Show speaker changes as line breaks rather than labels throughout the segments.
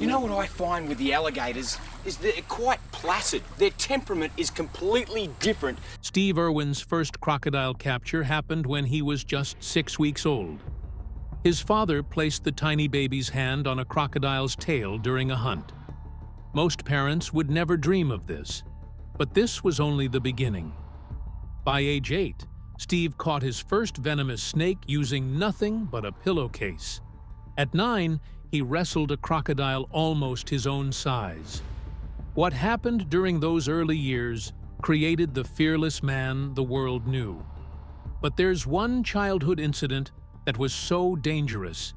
You know what I find with the alligators is they're quite placid. Their temperament is completely different.
Steve Irwin's first crocodile capture happened when he was just 6 weeks old. His father placed the tiny baby's hand on a crocodile's tail during a hunt. Most parents would never dream of this, but this was only the beginning. By age 8, Steve caught his first venomous snake using nothing but a pillowcase. At 9, he wrestled a crocodile almost his own size. What happened during those early years created the fearless man the world knew. But there's one childhood incident that was so dangerous,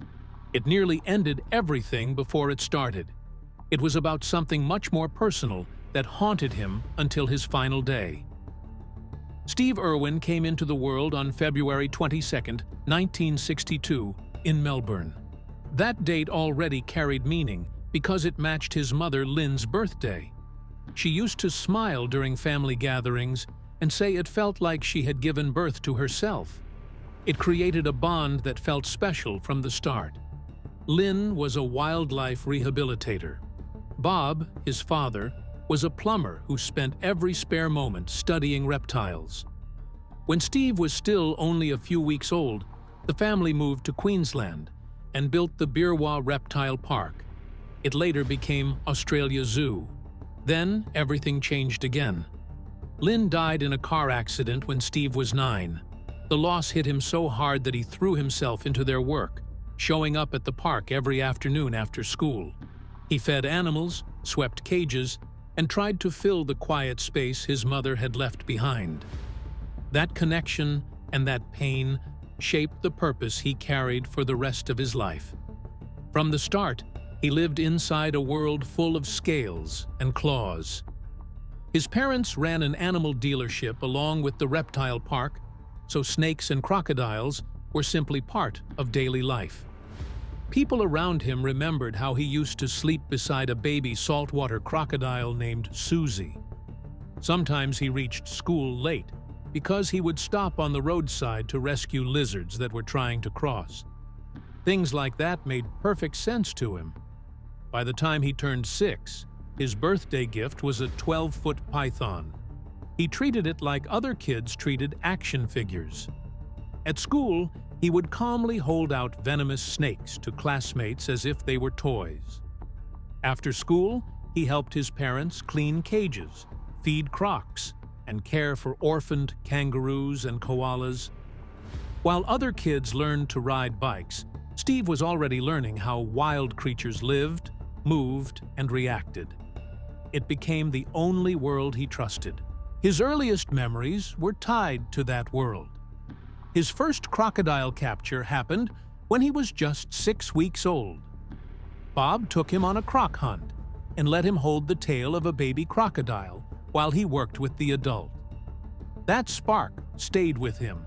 it nearly ended everything before it started. It was about something much more personal that haunted him until his final day. Steve Irwin came into the world on February 22, 1962, in Melbourne. That date already carried meaning because it matched his mother Lynn's birthday. She used to smile during family gatherings and say it felt like she had given birth to herself. It created a bond that felt special from the start. Lynn was a wildlife rehabilitator. Bob, his father, was a plumber who spent every spare moment studying reptiles. When Steve was still only a few weeks old, the family moved to Queensland and built the Birwa Reptile Park. It later became Australia Zoo. Then everything changed again. Lynn died in a car accident when Steve was 9. The loss hit him so hard that he threw himself into their work, showing up at the park every afternoon after school. He fed animals, swept cages, and tried to fill the quiet space his mother had left behind. That connection and that pain shaped the purpose he carried for the rest of his life. From the start, he lived inside a world full of scales and claws. His parents ran an animal dealership along with the reptile park, so snakes and crocodiles were simply part of daily life. People around him remembered how he used to sleep beside a baby saltwater crocodile named Susie. Sometimes he reached school late because he would stop on the roadside to rescue lizards that were trying to cross. Things like that made perfect sense to him. By the time he turned 6, his birthday gift was a 12-foot python. He treated it like other kids treated action figures. At school, he would calmly hold out venomous snakes to classmates as if they were toys. After school, he helped his parents clean cages, feed crocs, and care for orphaned kangaroos and koalas. While other kids learned to ride bikes, Steve was already learning how wild creatures lived, moved, and reacted. It became the only world he trusted. His earliest memories were tied to that world. His first crocodile capture happened when he was just 6 weeks old. Bob took him on a croc hunt and let him hold the tail of a baby crocodile while he worked with the adult. That spark stayed with him.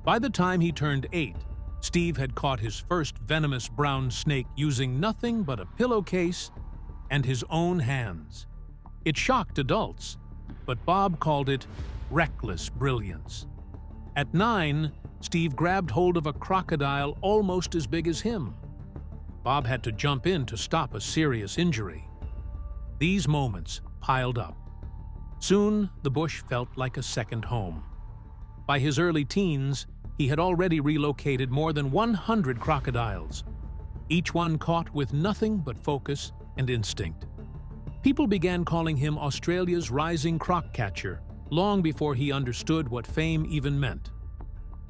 By the time he turned 8, Steve had caught his first venomous brown snake using nothing but a pillowcase and his own hands. It shocked adults, but Bob called it reckless brilliance. At 9, Steve grabbed hold of a crocodile almost as big as him. Bob had to jump in to stop a serious injury. These moments piled up. Soon, the bush felt like a second home. By his early teens, he had already relocated more than 100 crocodiles, each one caught with nothing but focus and instinct. People began calling him Australia's rising croc catcher long before he understood what fame even meant.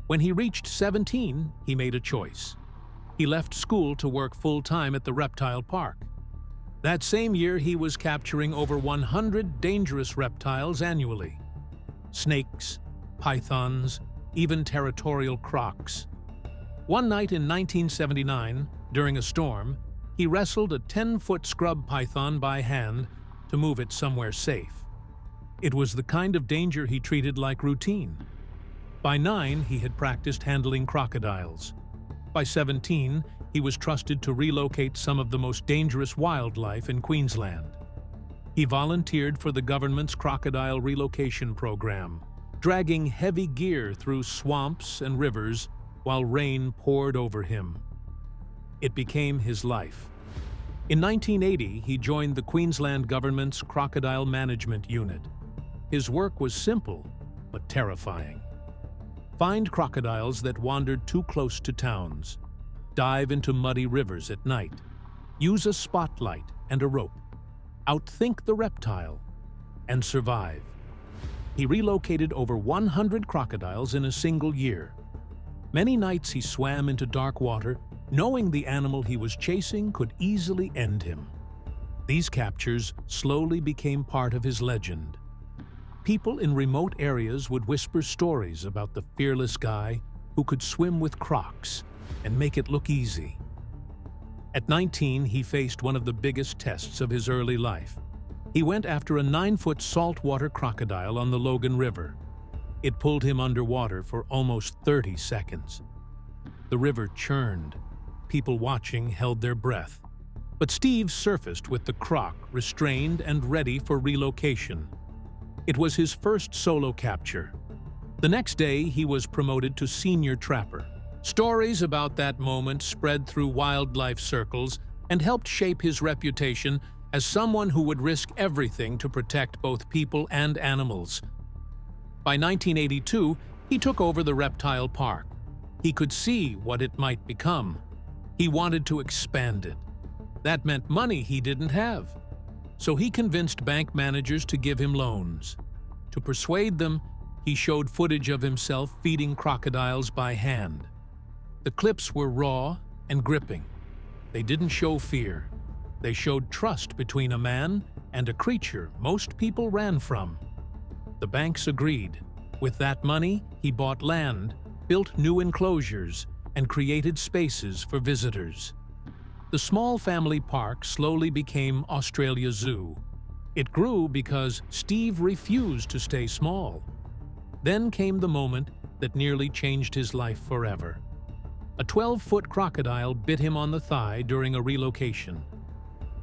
When he reached 17, he made a choice. He left school to work full-time at the reptile park. That same year, he was capturing over 100 dangerous reptiles annually. Snakes, pythons, even territorial crocs. One night in 1979, during a storm, he wrestled a 10-foot scrub python by hand to move it somewhere safe. It was the kind of danger he treated like routine. By 9, he had practiced handling crocodiles. By 17, he was trusted to relocate some of the most dangerous wildlife in Queensland. He volunteered for the government's crocodile relocation program, dragging heavy gear through swamps and rivers while rain poured over him. It became his life. In 1980, he joined the Queensland government's Crocodile Management Unit. His work was simple, but terrifying. Find crocodiles that wandered too close to towns. Dive into muddy rivers at night. Use a spotlight and a rope. Outthink the reptile and survive. He relocated over 100 crocodiles in a single year. Many nights he swam into dark water, knowing the animal he was chasing could easily end him. These captures slowly became part of his legend. People in remote areas would whisper stories about the fearless guy who could swim with crocs and make it look easy. At 19, he faced one of the biggest tests of his early life. He went after a 9-foot saltwater crocodile on the Logan River. It pulled him underwater for almost 30 seconds. The river churned. People watching held their breath. But Steve surfaced with the croc restrained and ready for relocation. It was his first solo capture. The next day, he was promoted to senior trapper. Stories about that moment spread through wildlife circles and helped shape his reputation as someone who would risk everything to protect both people and animals. By 1982, he took over the reptile park. He could see what it might become. He wanted to expand it. That meant money he didn't have. So he convinced bank managers to give him loans. To persuade them, he showed footage of himself feeding crocodiles by hand. The clips were raw and gripping. They didn't show fear. They showed trust between a man and a creature most people ran from. The banks agreed. With that money, he bought land, built new enclosures, and created spaces for visitors. The small family park slowly became Australia Zoo. It grew because Steve refused to stay small. Then came the moment that nearly changed his life forever. A 12-foot crocodile bit him on the thigh during a relocation.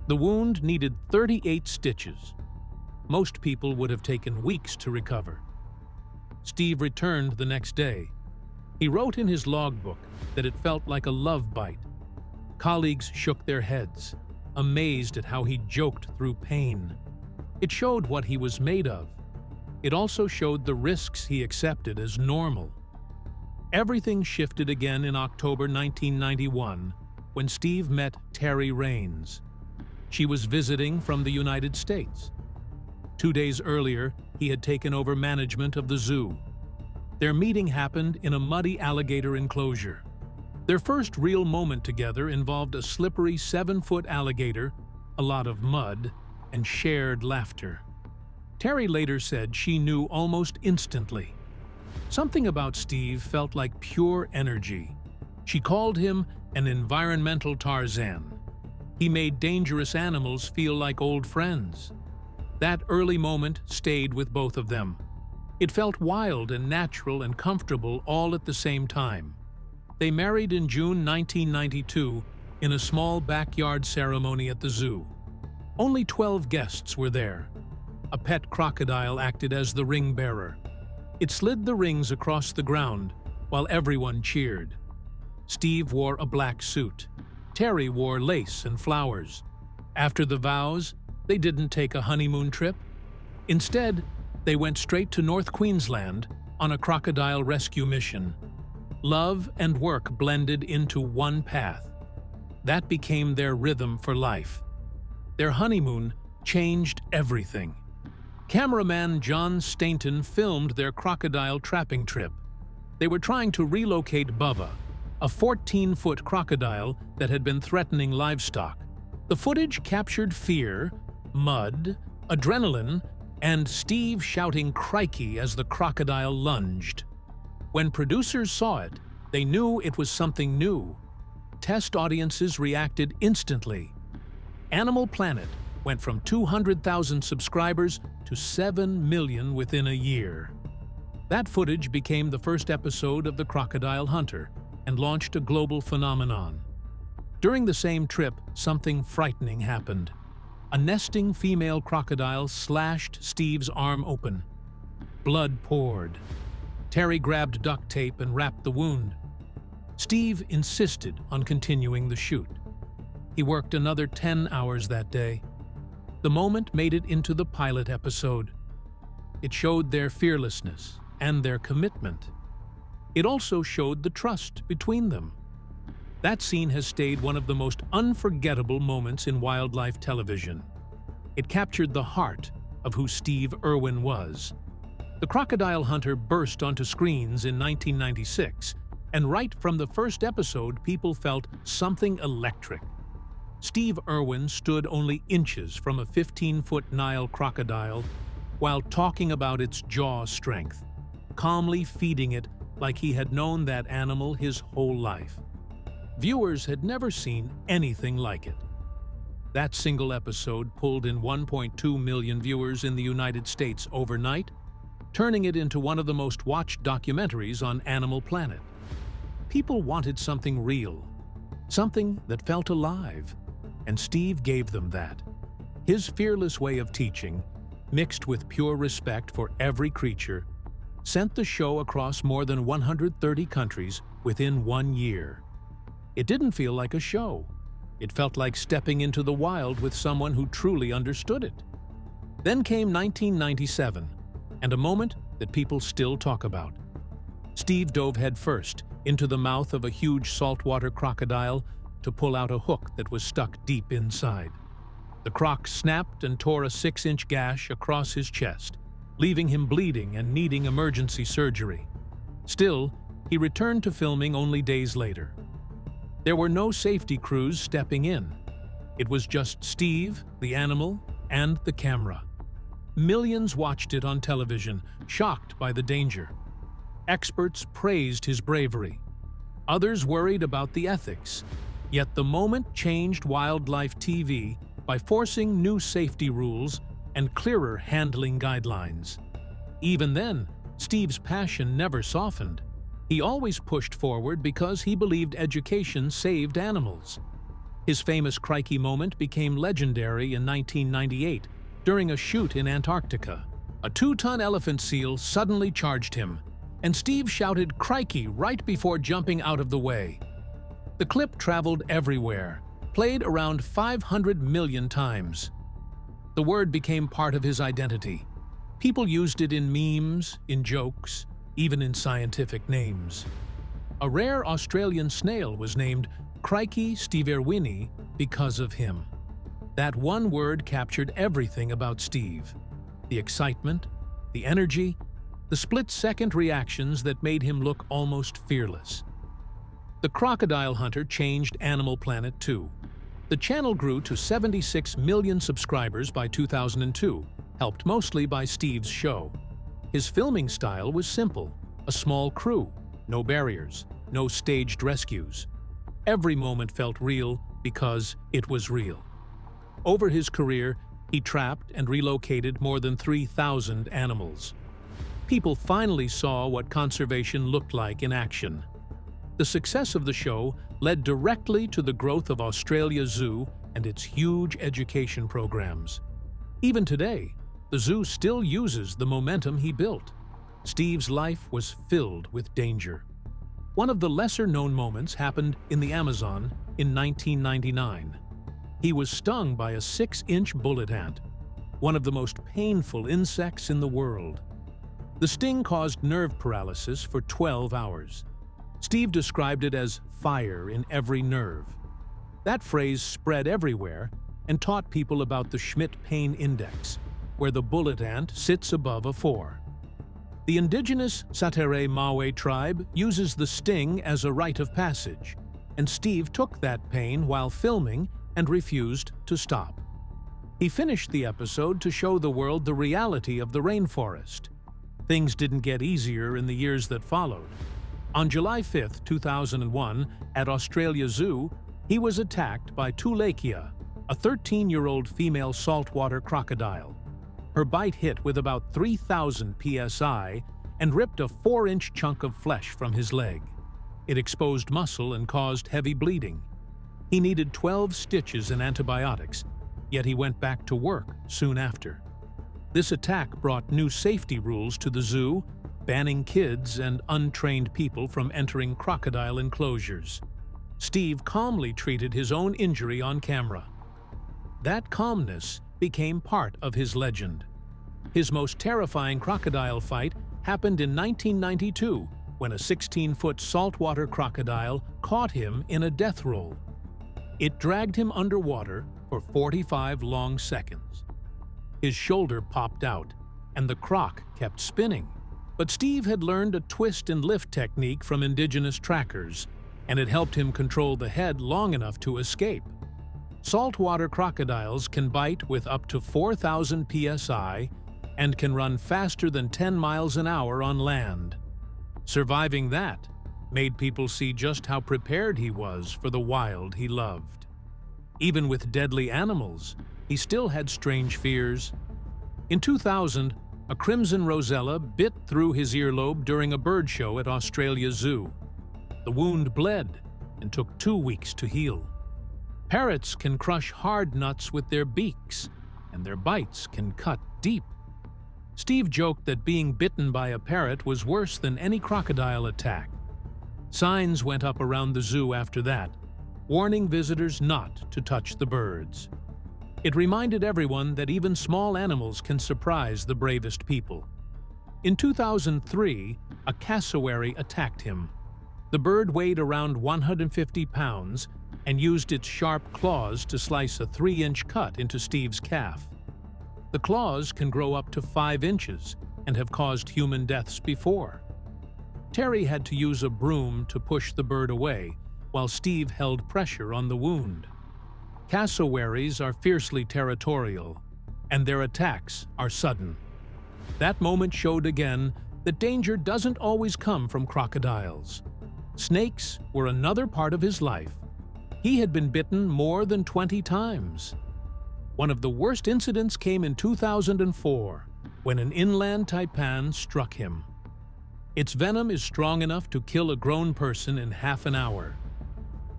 The wound needed 38 stitches. Most people would have taken weeks to recover. Steve returned the next day. He wrote in his logbook that it felt like a love bite. Colleagues shook their heads, amazed at how he joked through pain. It showed what he was made of. It also showed the risks he accepted as normal. Everything shifted again in October 1991 when Steve met Terry Raines. She was visiting from the United States. 2 days earlier, he had taken over management of the zoo. Their meeting happened in a muddy alligator enclosure. Their first real moment together involved a slippery 7-foot alligator, a lot of mud, and shared laughter. Terry later said she knew almost instantly. Something about Steve felt like pure energy. She called him an environmental Tarzan. He made dangerous animals feel like old friends. That early moment stayed with both of them. It felt wild and natural and comfortable all at the same time. They married in June 1992 in a small backyard ceremony at the zoo. Only 12 guests were there. A pet crocodile acted as the ring bearer. It slid the rings across the ground while everyone cheered. Steve wore a black suit. Terry wore lace and flowers. After the vows, they didn't take a honeymoon trip. Instead, they went straight to North Queensland on a crocodile rescue mission. Love and work blended into one path. That became their rhythm for life. Their honeymoon changed everything. Cameraman John Stainton filmed their crocodile trapping trip. They were trying to relocate Bubba, a 14-foot crocodile that had been threatening livestock. The footage captured fear, mud, adrenaline, and Steve shouting "crikey" as the crocodile lunged. When producers saw it, they knew it was something new. Test audiences reacted instantly. Animal Planet went from 200,000 subscribers to 7 million within a year. That footage became the first episode of The Crocodile Hunter and launched a global phenomenon. During the same trip, something frightening happened. A nesting female crocodile slashed Steve's arm open. Blood poured. Terry grabbed duct tape and wrapped the wound. Steve insisted on continuing the shoot. He worked another 10 hours that day. The moment made it into the pilot episode. It showed their fearlessness and their commitment. It also showed the trust between them. That scene has stayed one of the most unforgettable moments in wildlife television. It captured the heart of who Steve Irwin was. The crocodile hunter burst onto screens in 1996, and right from the first episode, people felt something electric. Steve Irwin stood only inches from a 15-foot Nile crocodile while talking about its jaw strength, calmly feeding it like he had known that animal his whole life. Viewers had never seen anything like it. That single episode pulled in 1.2 million viewers in the United States overnight, turning it into one of the most watched documentaries on Animal Planet. People wanted something real, something that felt alive, and Steve gave them that. His fearless way of teaching, mixed with pure respect for every creature, sent the show across more than 130 countries within 1 year. It didn't feel like a show. It felt like stepping into the wild with someone who truly understood it. Then came 1997, and a moment that people still talk about. Steve dove headfirst into the mouth of a huge saltwater crocodile to pull out a hook that was stuck deep inside. The croc snapped and tore a 6-inch gash across his chest, leaving him bleeding and needing emergency surgery. Still, he returned to filming only days later. There were no safety crews stepping in. It was just Steve, the animal, and the camera. Millions watched it on television, shocked by the danger. Experts praised his bravery. Others worried about the ethics. Yet the moment changed wildlife TV by forcing new safety rules and clearer handling guidelines. Even then, Steve's passion never softened. He always pushed forward because he believed education saved animals. His famous crikey moment became legendary in 1998 during a shoot in Antarctica. A 2-ton elephant seal suddenly charged him, and Steve shouted "crikey" right before jumping out of the way. The clip traveled everywhere, played around 500 million times. The word became part of his identity. People used it in memes, in jokes, even in scientific names. A rare Australian snail was named Crikey Steverwini because of him. That one word captured everything about Steve. The excitement, the energy, the split-second reactions that made him look almost fearless. The crocodile hunter changed Animal Planet too. The channel grew to 76 million subscribers by 2002, helped mostly by Steve's show. His filming style was simple: a small crew, no barriers, no staged rescues. Every moment felt real because it was real. Over his career, he trapped and relocated more than 3,000 animals. People finally saw what conservation looked like in action. The success of the show led directly to the growth of Australia Zoo and its huge education programs. Even today, the zoo still uses the momentum he built. Steve's life was filled with danger. One of the lesser-known moments happened in the Amazon in 1999. He was stung by a 6-inch bullet ant, one of the most painful insects in the world. The sting caused nerve paralysis for 12 hours. Steve described it as fire in every nerve. That phrase spread everywhere and taught people about the Schmidt Pain Index, where the bullet ant sits above a 4. The indigenous Satere Mawe tribe uses the sting as a rite of passage, and Steve took that pain while filming and refused to stop. He finished the episode to show the world the reality of the rainforest. Things didn't get easier in the years that followed. On July 5, 2001, at Australia Zoo, he was attacked by Tulekia, a 13-year-old female saltwater crocodile. Her bite hit with about 3,000 psi and ripped a 4-inch chunk of flesh from his leg. It exposed muscle and caused heavy bleeding. He needed 12 stitches and antibiotics, yet he went back to work soon after. This attack brought new safety rules to the zoo, banning kids and untrained people from entering crocodile enclosures. Steve calmly treated his own injury on camera. That calmness became part of his legend. His most terrifying crocodile fight happened in 1992 when a 16-foot saltwater crocodile caught him in a death roll. It dragged him underwater for 45 long seconds. His shoulder popped out, and the croc kept spinning. But Steve had learned a twist and lift technique from indigenous trackers, and it helped him control the head long enough to escape. Saltwater crocodiles can bite with up to 4,000 psi and can run faster than 10 miles an hour on land. Surviving that made people see just how prepared he was for the wild he loved. Even with deadly animals, he still had strange fears. In 2000, a crimson rosella bit through his earlobe during a bird show at Australia Zoo. The wound bled and took 2 weeks to heal. Parrots can crush hard nuts with their beaks, and their bites can cut deep. Steve joked that being bitten by a parrot was worse than any crocodile attack. Signs went up around the zoo after that, warning visitors not to touch the birds. It reminded everyone that even small animals can surprise the bravest people. In 2003, a cassowary attacked him. The bird weighed around 150 pounds and used its sharp claws to slice a 3-inch cut into Steve's calf. The claws can grow up to 5 inches and have caused human deaths before. Terry had to use a broom to push the bird away, while Steve held pressure on the wound. Cassowaries are fiercely territorial, and their attacks are sudden. That moment showed again that danger doesn't always come from crocodiles. Snakes were another part of his life. He had been bitten more than 20 times. One of the worst incidents came in 2004, when an inland taipan struck him. Its venom is strong enough to kill a grown person in half an hour.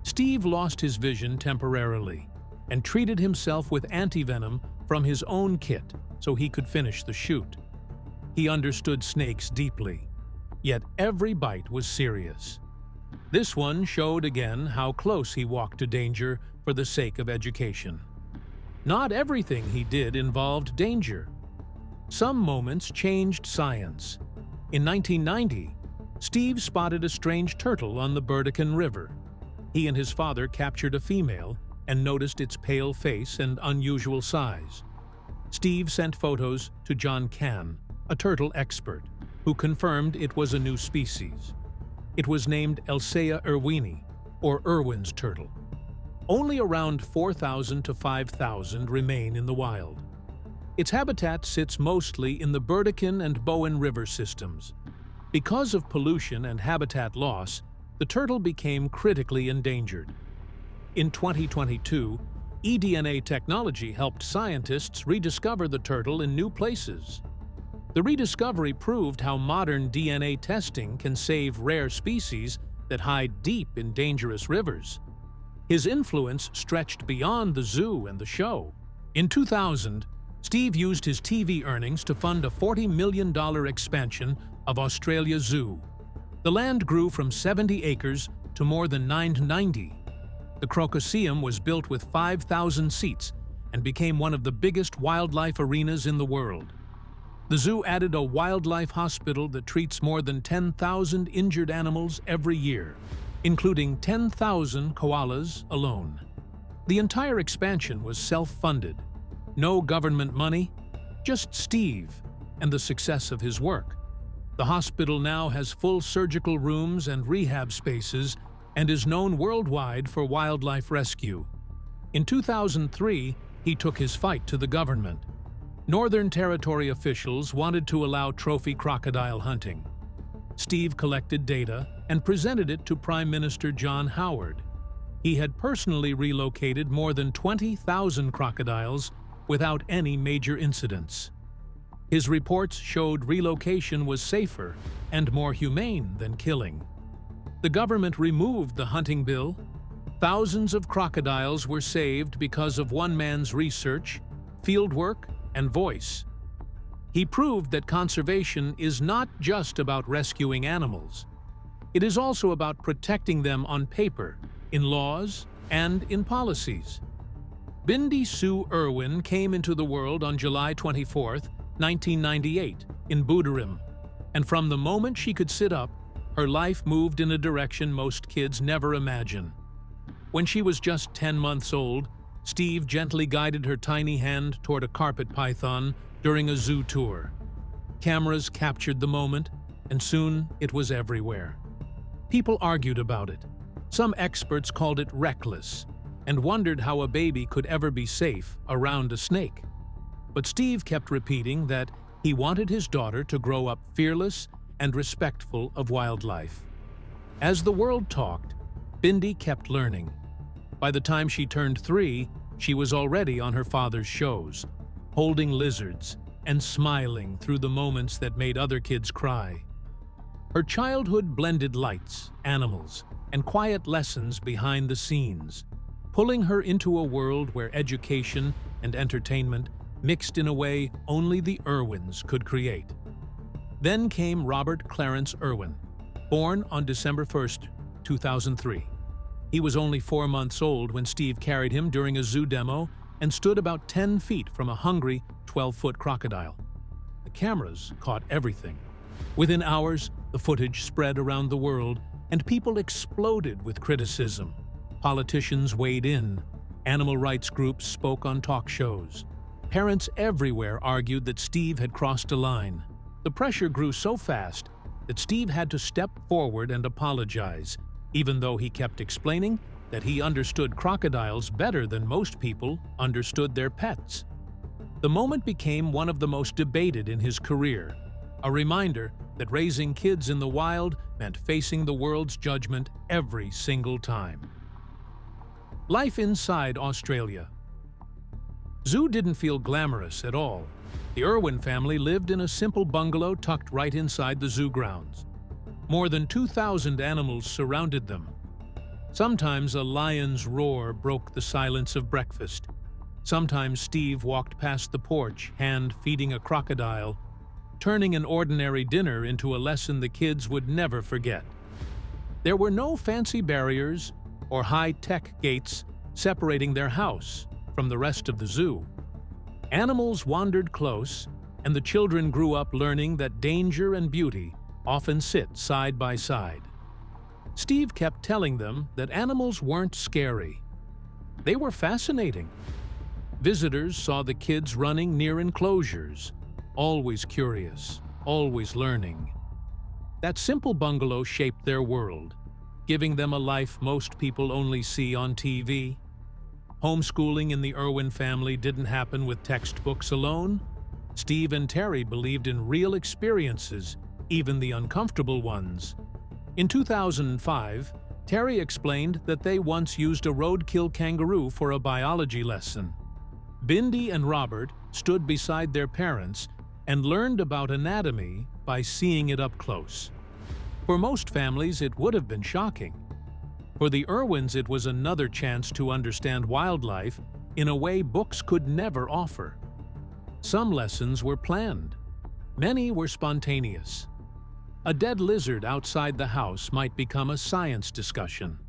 Steve lost his vision temporarily and treated himself with antivenom from his own kit so he could finish the shoot. He understood snakes deeply, yet every bite was serious. This one showed again how close he walked to danger for the sake of education. Not everything he did involved danger. Some moments changed science. In 1990, Steve spotted a strange turtle on the Burdekin River. He and his father captured a female and noticed its pale face and unusual size. Steve sent photos to John Cann, a turtle expert, who confirmed it was a new species. It was named Elsea irwini, or Irwin's turtle. Only around 4,000 to 5,000 remain in the wild. Its habitat sits mostly in the Burdekin and Bowen River systems. Because of pollution and habitat loss, the turtle became critically endangered. In 2022, eDNA technology helped scientists rediscover the turtle in new places. The rediscovery proved how modern DNA testing can save rare species that hide deep in dangerous rivers. His influence stretched beyond the zoo and the show. In 2000, Steve used his TV earnings to fund a $40 million expansion of Australia Zoo. The land grew from 70 acres to more than 990. The Crocoseum was built with 5,000 seats and became one of the biggest wildlife arenas in the world. The zoo added a wildlife hospital that treats more than 10,000 injured animals every year, including 10,000 koalas alone. The entire expansion was self-funded. No government money, just Steve and the success of his work. The hospital now has full surgical rooms and rehab spaces and is known worldwide for wildlife rescue. In 2003, he took his fight to the government. Northern Territory officials wanted to allow trophy crocodile hunting. Steve collected data and presented it to Prime Minister John Howard. He had personally relocated more than 20,000 crocodiles without any major incidents. His reports showed relocation was safer and more humane than killing. The government removed the hunting bill. Thousands of crocodiles were saved because of one man's research, fieldwork, and voice. He proved that conservation is not just about rescuing animals. It is also about protecting them on paper in laws, and in policies. Bindi Sue Irwin came into the world on July 24, 1998, in Buderim, and from the moment she could sit up, her life moved in a direction most kids never imagine. When she was just 10 months old, Steve gently guided her tiny hand toward a carpet python during a zoo tour. Cameras captured the moment, and soon it was everywhere. People argued about it. Some experts called it reckless and wondered how a baby could ever be safe around a snake. But Steve kept repeating that he wanted his daughter to grow up fearless and respectful of wildlife. As the world talked, Bindi kept learning. By the time she turned 3, she was already on her father's shows, holding lizards and smiling through the moments that made other kids cry. Her childhood blended lights, animals, and quiet lessons behind the scenes, pulling her into a world where education and entertainment mixed in a way only the Irwins could create. Then came Robert Clarence Irwin, born on December 1, 2003. He was only 4 months old when Steve carried him during a zoo demo and stood about 10 feet from a hungry 12-foot crocodile. The cameras caught everything. Within hours, the footage spread around the world, and people exploded with criticism. Politicians weighed in. Animal rights groups spoke on talk shows. Parents everywhere argued that Steve had crossed a line. The pressure grew so fast that Steve had to step forward and apologize, even though he kept explaining that he understood crocodiles better than most people understood their pets. The moment became one of the most debated in his career, a reminder that raising kids in the wild meant facing the world's judgment every single time. Life inside Australia. Zoo didn't feel glamorous at all. The Irwin family lived in a simple bungalow tucked right inside the zoo grounds. More than 2,000 animals surrounded them. Sometimes a lion's roar broke the silence of breakfast. Sometimes Steve walked past the porch, hand feeding a crocodile, turning an ordinary dinner into a lesson the kids would never forget. There were no fancy barriers or high-tech gates separating their house from the rest of the zoo. Animals wandered close, and the children grew up learning that danger and beauty often sit side by side. Steve kept telling them that animals weren't scary. They were fascinating. Visitors saw the kids running near enclosures, always curious, always learning. That simple bungalow shaped their world, giving them a life most people only see on TV. Homeschooling in the Irwin family didn't happen with textbooks alone. Steve and Terry believed in real experiences, even the uncomfortable ones. In 2005, Terry explained that they once used a roadkill kangaroo for a biology lesson. Bindi and Robert stood beside their parents and learned about anatomy by seeing it up close. For most families, it would have been shocking. For the Irwins, it was another chance to understand wildlife in a way books could never offer. Some lessons were planned. Many were spontaneous. A dead lizard outside the house might become a science discussion.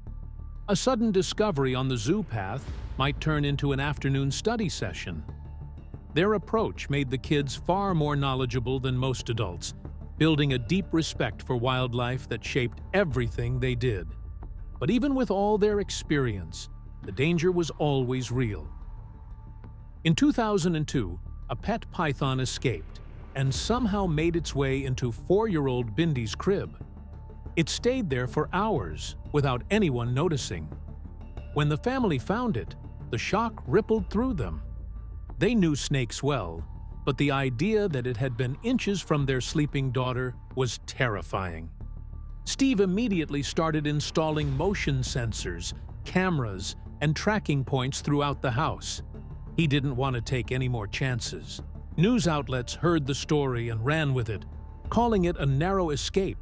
A sudden discovery on the zoo path might turn into an afternoon study session. Their approach made the kids far more knowledgeable than most adults, building a deep respect for wildlife that shaped everything they did. But even with all their experience, the danger was always real. In 2002, a pet python escaped and somehow made its way into 4-year-old Bindi's crib. It stayed there for hours without anyone noticing. When the family found it, the shock rippled through them. They knew snakes well, but the idea that it had been inches from their sleeping daughter was terrifying. Steve immediately started installing motion sensors, cameras, and tracking points throughout the house. He didn't want to take any more chances. News outlets heard the story and ran with it, calling it a narrow escape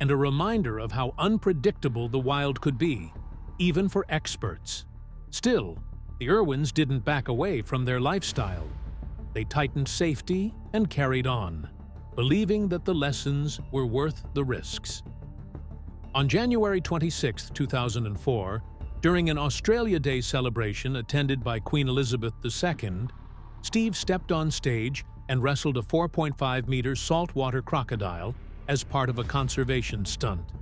and a reminder of how unpredictable the wild could be, even for experts. Still, the Irwins didn't back away from their lifestyle. They tightened safety and carried on, believing that the lessons were worth the risks. On January 26, 2004, During an Australia Day celebration attended by Queen Elizabeth II, Steve stepped on stage and wrestled a 4.5-meter saltwater crocodile as part of a conservation stunt.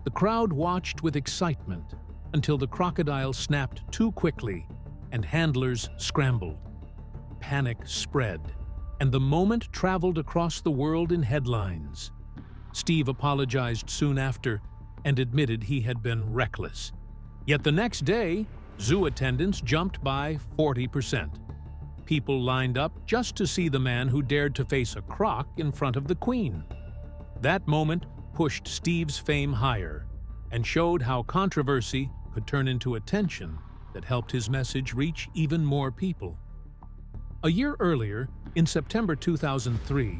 The crowd watched with excitement until the crocodile snapped too quickly and handlers scrambled. Panic spread, and the moment traveled across the world in headlines. Steve apologized soon after and admitted he had been reckless. Yet the next day, zoo attendance jumped by 40%. People lined up just to see the man who dared to face a croc in front of the Queen. That moment pushed Steve's fame higher and showed how controversy could turn into attention that helped his message reach even more people. A year earlier, in September 2003,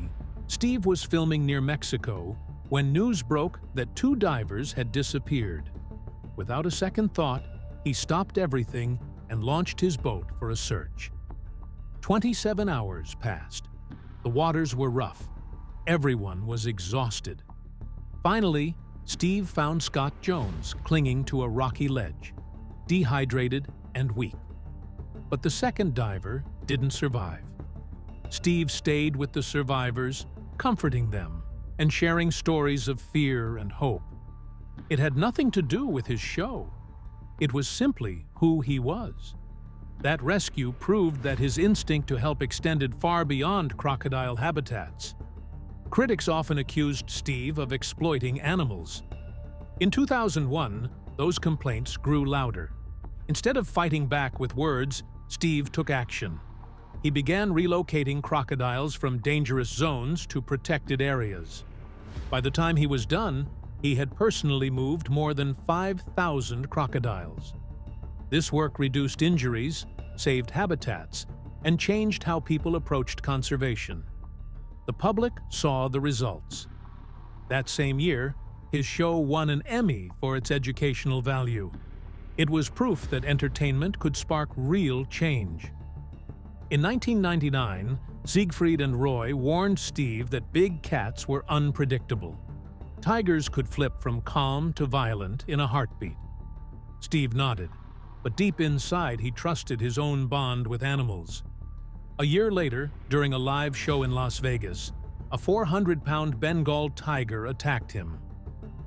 Steve was filming near Mexico when news broke that 2 divers had disappeared. Without a second thought, he stopped everything and launched his boat for a search. 27 hours passed. The waters were rough. Everyone was exhausted. Finally, Steve found Scott Jones clinging to a rocky ledge, dehydrated and weak. But the second diver didn't survive. Steve stayed with the survivors, comforting them and sharing stories of fear and hope. It had nothing to do with his show. It was simply who he was. That rescue proved that his instinct to help extended far beyond crocodile habitats. Critics often accused Steve of exploiting animals. In 2001, those complaints grew louder. Instead of fighting back with words, Steve took action. He began relocating crocodiles from dangerous zones to protected areas. By the time he was done, he had personally moved more than 5,000 crocodiles. This work reduced injuries, saved habitats, and changed how people approached conservation. The public saw the results. That same year, his show won an Emmy for its educational value. It was proof that entertainment could spark real change. In 1999, Siegfried and Roy warned Steve that big cats were unpredictable. Tigers could flip from calm to violent in a heartbeat. Steve nodded, but deep inside he trusted his own bond with animals. A year later, during a live show in Las Vegas, a 400-pound Bengal tiger attacked him.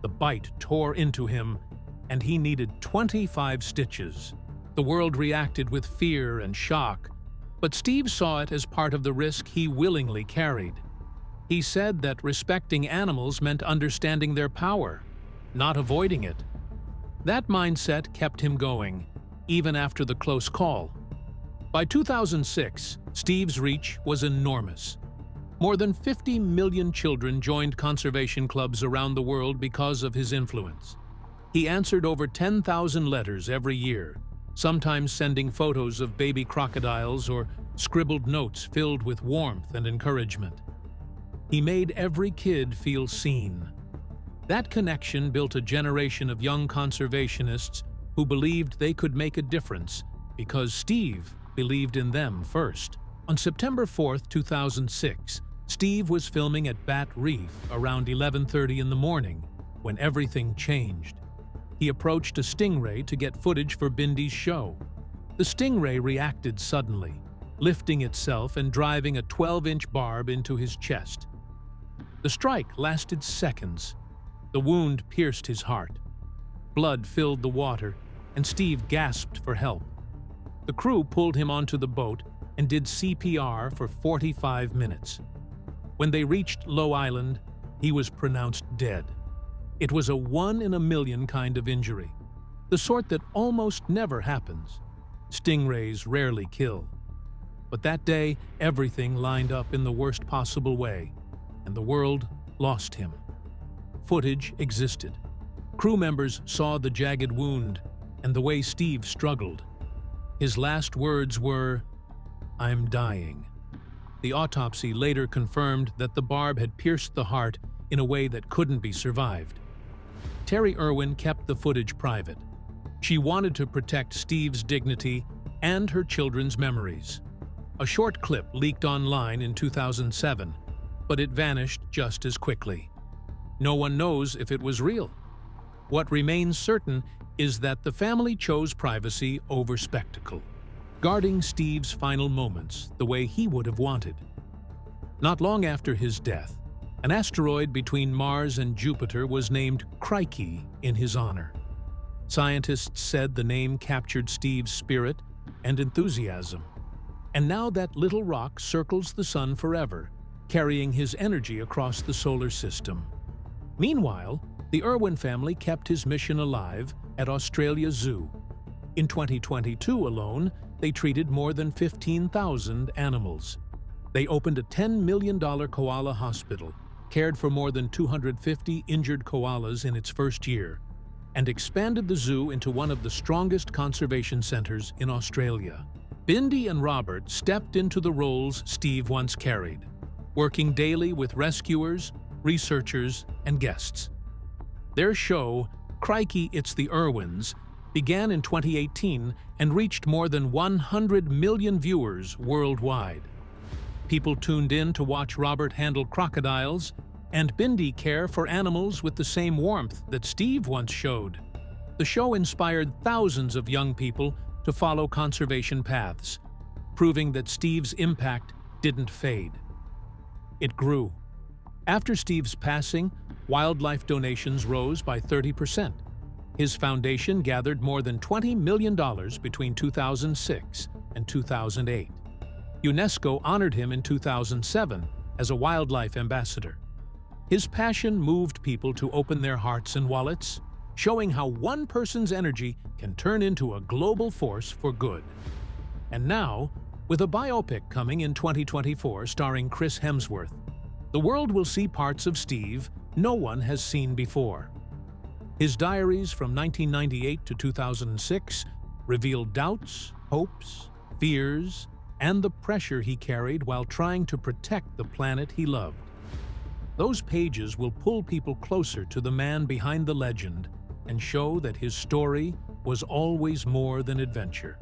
The bite tore into him, and he needed 25 stitches. The world reacted with fear and shock, but Steve saw it as part of the risk he willingly carried. He said that respecting animals meant understanding their power, not avoiding it. That mindset kept him going, even after the close call. By 2006, Steve's reach was enormous. More than 50 million children joined conservation clubs around the world because of his influence. He answered over 10,000 letters every year, sometimes sending photos of baby crocodiles or scribbled notes filled with warmth and encouragement. He made every kid feel seen. That connection built a generation of young conservationists who believed they could make a difference because Steve believed in them first. On September 4, 2006, Steve was filming at Bat Reef around 11:30 in the morning when everything changed. He approached a stingray to get footage for Bindi's show. The stingray reacted suddenly, lifting itself and driving a 12-inch barb into his chest. The strike lasted seconds. The wound pierced his heart. Blood filled the water, and Steve gasped for help. The crew pulled him onto the boat and did CPR for 45 minutes. When they reached Low Island, he was pronounced dead. It was a 1 in a million kind of injury, the sort that almost never happens. Stingrays rarely kill. But that day, everything lined up in the worst possible way, and the world lost him. Footage existed. Crew members saw the jagged wound and the way Steve struggled. His last words were, "I'm dying." The autopsy later confirmed that the barb had pierced the heart in a way that couldn't be survived. Terry Irwin kept the footage private. She wanted to protect Steve's dignity and her children's memories. A short clip leaked online in 2007, but it vanished just as quickly. No one knows if it was real. What remains certain is that the family chose privacy over spectacle, guarding Steve's final moments the way he would have wanted. Not long after his death, an asteroid between Mars and Jupiter was named Crikey in his honor. Scientists said the name captured Steve's spirit and enthusiasm. And now that little rock circles the sun forever, carrying his energy across the solar system. Meanwhile, the Irwin family kept his mission alive at Australia Zoo. In 2022 alone, they treated more than 15,000 animals. They opened a $10 million koala hospital, cared for more than 250 injured koalas in its first year, and expanded the zoo into one of the strongest conservation centers in Australia. Bindi and Robert stepped into the roles Steve once carried, working daily with rescuers, researchers, and guests. Their show, Crikey, It's the Irwins, began in 2018 and reached more than 100 million viewers worldwide. People tuned in to watch Robert handle crocodiles and Bindi care for animals with the same warmth that Steve once showed. The show inspired thousands of young people to follow conservation paths, proving that Steve's impact didn't fade. It grew. After Steve's passing, wildlife donations rose by 30%. His foundation gathered more than $20 million between 2006 and 2008. UNESCO honored him in 2007 as a wildlife ambassador. His passion moved people to open their hearts and wallets, showing how one person's energy can turn into a global force for good. And now, with a biopic coming in 2024 starring Chris Hemsworth, the world will see parts of Steve no one has seen before. His diaries from 1998 to 2006 revealed doubts, hopes, fears, and the pressure he carried while trying to protect the planet he loved. Those pages will pull people closer to the man behind the legend and show that his story was always more than adventure.